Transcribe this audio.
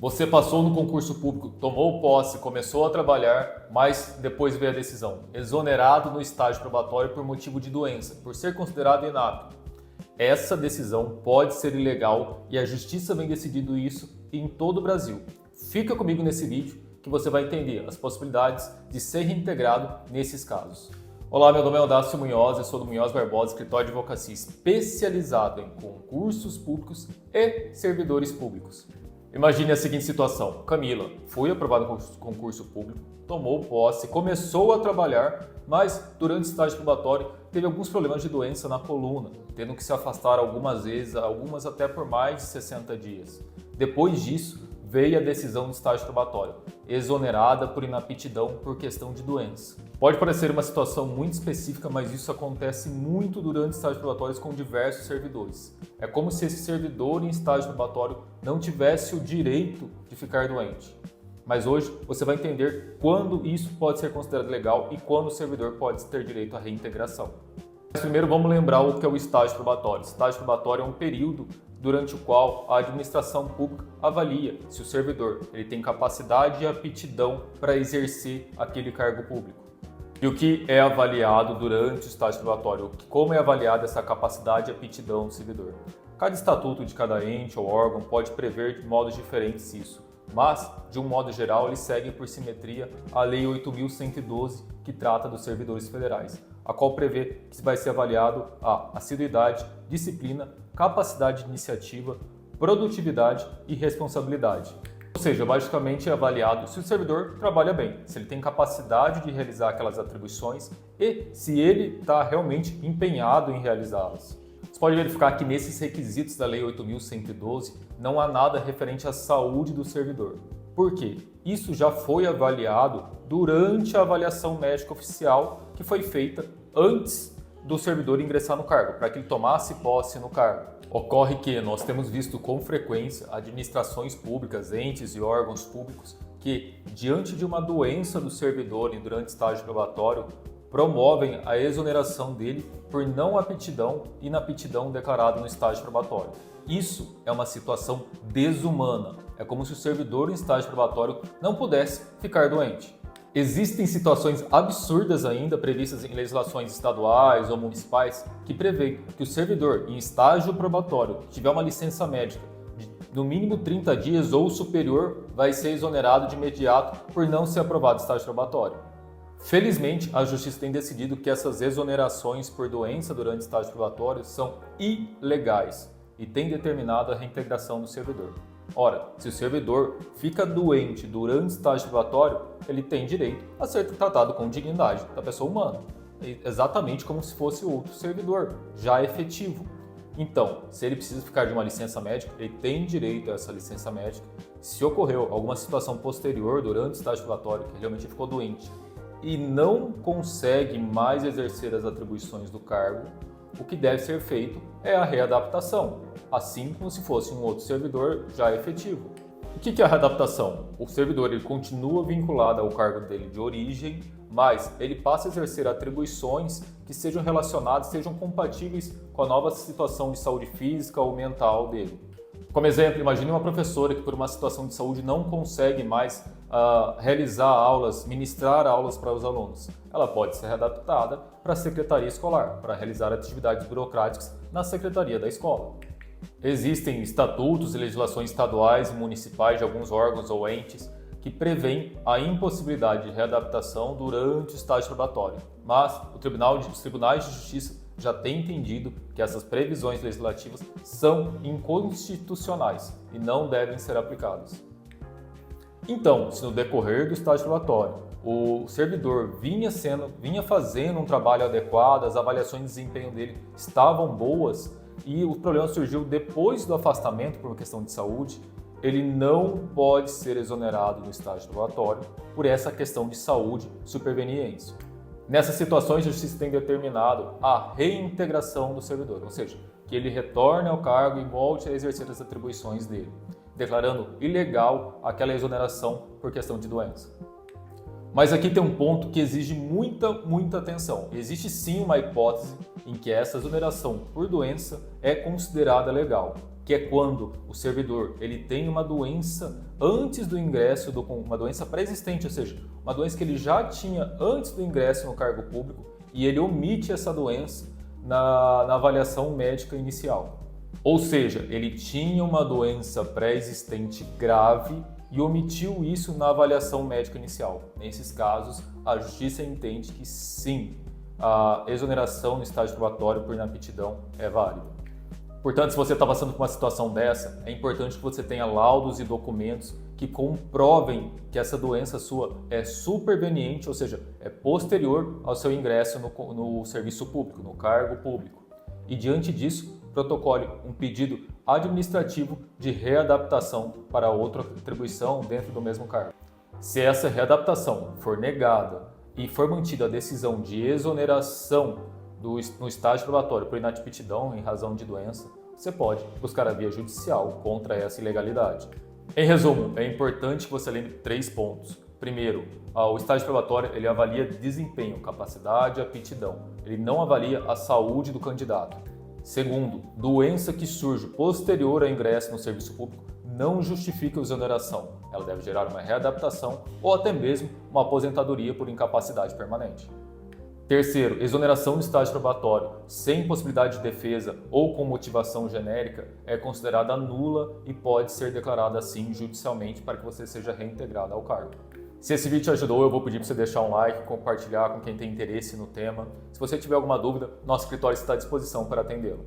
Você passou no concurso público, tomou posse, começou a trabalhar, mas depois veio a decisão. Exonerado no estágio probatório por motivo de doença, por ser considerado inapto. Essa decisão pode ser ilegal e a justiça vem decidindo isso em todo o Brasil. Fica comigo nesse vídeo que você vai entender as possibilidades de ser reintegrado nesses casos. Olá, meu nome é Audácio Munhoz, eu sou do Munhoz Barbosa, escritório de advocacia especializado em concursos públicos e servidores públicos. Imagine a seguinte situação: Camila foi aprovada no concurso público, tomou posse, começou a trabalhar, mas durante o estágio probatório teve alguns problemas de doença na coluna, tendo que se afastar algumas vezes, algumas até por mais de 60 dias. Depois disso, veio a decisão do estágio probatório, exonerada por inaptidão por questão de doença. Pode parecer uma situação muito específica, mas isso acontece muito durante estágios probatórios com diversos servidores. É como se esse servidor em estágio probatório não tivesse o direito de ficar doente. Mas hoje você vai entender quando isso pode ser considerado legal e quando o servidor pode ter direito à reintegração. Mas primeiro vamos lembrar o que é o estágio probatório. O estágio probatório é um período durante o qual a administração pública avalia se o servidor ele tem capacidade e aptidão para exercer aquele cargo público. E o que é avaliado durante o estágio probatório? Como é avaliada essa capacidade e aptidão do servidor? Cada estatuto de cada ente ou órgão pode prever de modos diferentes isso, mas, de um modo geral, eles seguem por simetria a Lei 8.112, que trata dos servidores federais, a qual prevê que vai ser avaliado a assiduidade, disciplina, capacidade de iniciativa, produtividade e responsabilidade. Ou seja, basicamente é avaliado se o servidor trabalha bem, se ele tem capacidade de realizar aquelas atribuições e se ele está realmente empenhado em realizá-las. Você pode verificar que nesses requisitos da Lei 8.112 não há nada referente à saúde do servidor. Por quê? Isso já foi avaliado durante a avaliação médica oficial que foi feita antes do servidor ingressar no cargo, para que ele tomasse posse no cargo. Ocorre que nós temos visto com frequência administrações públicas, entes e órgãos públicos que, diante de uma doença do servidor e durante o estágio probatório, promovem a exoneração dele por não aptidão e inaptidão declarada no estágio probatório. Isso é uma situação desumana. É como se o servidor em estágio probatório não pudesse ficar doente. Existem situações absurdas ainda previstas em legislações estaduais ou municipais que prevêem que o servidor em estágio probatório que tiver uma licença médica de no mínimo 30 dias ou superior vai ser exonerado de imediato por não ser aprovado o estágio probatório. Felizmente, a Justiça tem decidido que essas exonerações por doença durante o estágio probatório são ilegais e tem determinado a reintegração do servidor. Ora, se o servidor fica doente durante o estágio probatório, ele tem direito a ser tratado com dignidade da pessoa humana, exatamente como se fosse outro servidor, já efetivo. Então, se ele precisa ficar de uma licença médica, ele tem direito a essa licença médica. Se ocorreu alguma situação posterior durante o estágio probatório, que realmente ficou doente e não consegue mais exercer as atribuições do cargo, o que deve ser feito é a readaptação, assim como se fosse um outro servidor já efetivo. O que é a readaptação? O servidor ele continua vinculado ao cargo dele de origem, mas ele passa a exercer atribuições que sejam relacionadas, sejam compatíveis com a nova situação de saúde física ou mental dele. Como exemplo, imagine uma professora que por uma situação de saúde não consegue mais realizar aulas, ministrar aulas para os alunos. Ela pode ser readaptada para a secretaria escolar, para realizar atividades burocráticas na secretaria da escola. Existem estatutos e legislações estaduais e municipais de alguns órgãos ou entes que prevêem a impossibilidade de readaptação durante o estágio probatório, mas os tribunais de justiça já têm entendido que essas previsões legislativas são inconstitucionais e não devem ser aplicadas. Então, se no decorrer do estágio probatório o servidor vinha fazendo um trabalho adequado, as avaliações de desempenho dele estavam boas e o problema surgiu depois do afastamento por uma questão de saúde, ele não pode ser exonerado no estágio probatório por essa questão de saúde superveniência. Nessas situações, a Justiça tem determinado a reintegração do servidor, ou seja, que ele retorne ao cargo e volte a exercer as atribuições dele, declarando ilegal aquela exoneração por questão de doença. Mas aqui tem um ponto que exige muita atenção. Existe sim uma hipótese em que essa exoneração por doença é considerada legal. que é quando o servidor ele tem uma doença antes do ingresso, uma doença pré-existente, ou seja, uma doença que ele já tinha antes do ingresso no cargo público e ele omite essa doença na avaliação médica inicial. Ou seja, ele tinha uma doença pré-existente grave e omitiu isso na avaliação médica inicial. Nesses casos, a Justiça entende que sim, a exoneração no estágio probatório por inaptidão é válida. Portanto, se você está passando por uma situação dessa, é importante que você tenha laudos e documentos que comprovem que essa doença sua é superveniente, ou seja, é posterior ao seu ingresso no serviço público, no cargo público. E diante disso, protocole um pedido administrativo de readaptação para outra atribuição dentro do mesmo cargo. Se essa readaptação for negada e for mantida a decisão de exoneração no estágio probatório por inaptidão em razão de doença, você pode buscar a via judicial contra essa ilegalidade. Em resumo, é importante que você lembre 3 pontos. Primeiro, o estágio probatório ele avalia desempenho, capacidade e aptidão. Ele não avalia a saúde do candidato. Segundo, doença que surge posterior ao ingresso no serviço público não justifica a exoneração. Ela deve gerar uma readaptação ou até mesmo uma aposentadoria por incapacidade permanente. Terceiro, exoneração no estágio probatório sem possibilidade de defesa ou com motivação genérica é considerada nula e pode ser declarada assim judicialmente para que você seja reintegrado ao cargo. Se esse vídeo te ajudou, eu vou pedir para você deixar um like, compartilhar com quem tem interesse no tema. Se você tiver alguma dúvida, nosso escritório está à disposição para atendê-lo.